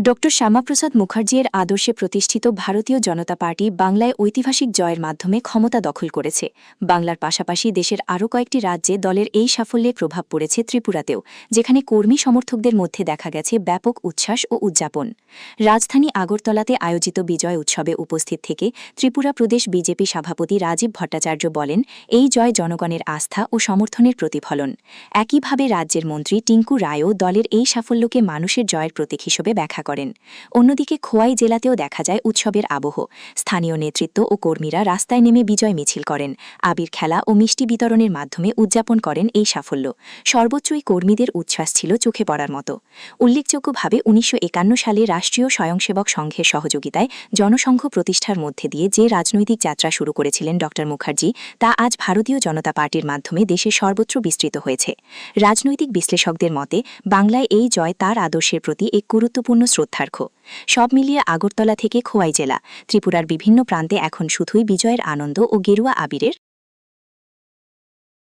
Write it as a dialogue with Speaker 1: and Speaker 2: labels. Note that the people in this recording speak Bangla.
Speaker 1: ড শ্যামাপ্রসাদ মুখার্জির আদর্শে প্রতিষ্ঠিত ভারতীয় জনতা পার্টি বাংলায় ঐতিহাসিক জয়ের মাধ্যমে ক্ষমতা দখল করেছে। বাংলার পাশাপাশি দেশের আরও কয়েকটি রাজ্যে দলের এই সাফল্যের প্রভাব পড়েছে ত্রিপুরাতেও, যেখানে কর্মী সমর্থকদের মধ্যে দেখা গেছে ব্যাপক উচ্ছ্বাস ও উদযাপন। রাজধানী আগরতলাতে আয়োজিত বিজয় উৎসবে উপস্থিত থেকে ত্রিপুরা প্রদেশ বিজেপি সভাপতি রাজীব ভট্টাচার্য বলেন, এই জয় জনগণের আস্থা ও সমর্থনের প্রতিফলন। একইভাবে রাজ্যের মন্ত্রী টিঙ্কু রায়ও দলের এই সাফল্যকে মানুষের জয়ের প্রতীক হিসেবে ব্যাখ্যা করেন। অন্যদিকে খোয়াই জেলাতেও দেখা যায় উৎসবের আবহ। স্থানীয় নেতৃত্ব ও কর্মীরা রাস্তায় নেমে বিজয় মিছিল করেন, আবির খেলা ও মিষ্টি বিতরণের মাধ্যমে উদযাপন করেন এই সাফল্য। সর্বোচ্চই কর্মীদের উচ্ছ্বাস ছিল চোখে পড়ার মতো। উল্লেখযোগ্যভাবে ১৯৫১ সালে রাষ্ট্রীয় স্বয়ংসেবক সংঘের সহযোগিতায় জনসংঘ প্রতিষ্ঠার মধ্যে দিয়ে যে রাজনৈতিক যাত্রা শুরু করেছিলেন ড মুখার্জি, তা আজ ভারতীয় জনতা পার্টির মাধ্যমে দেশের সর্বত্র বিস্তৃত হয়েছে। রাজনৈতিক বিশ্লেষকদের মতে বাংলায় এই জয় তার আদর্শের প্রতি এক গুরুত্বপূর্ণ শ্রদ্ধার্ঘ। সব মিলিয়ে আগরতলা থেকে খোয়াই জেলা, ত্রিপুরার বিভিন্ন প্রান্তে এখন শুধুই বিজয়ের আনন্দ ও গেরুয়া আবিরের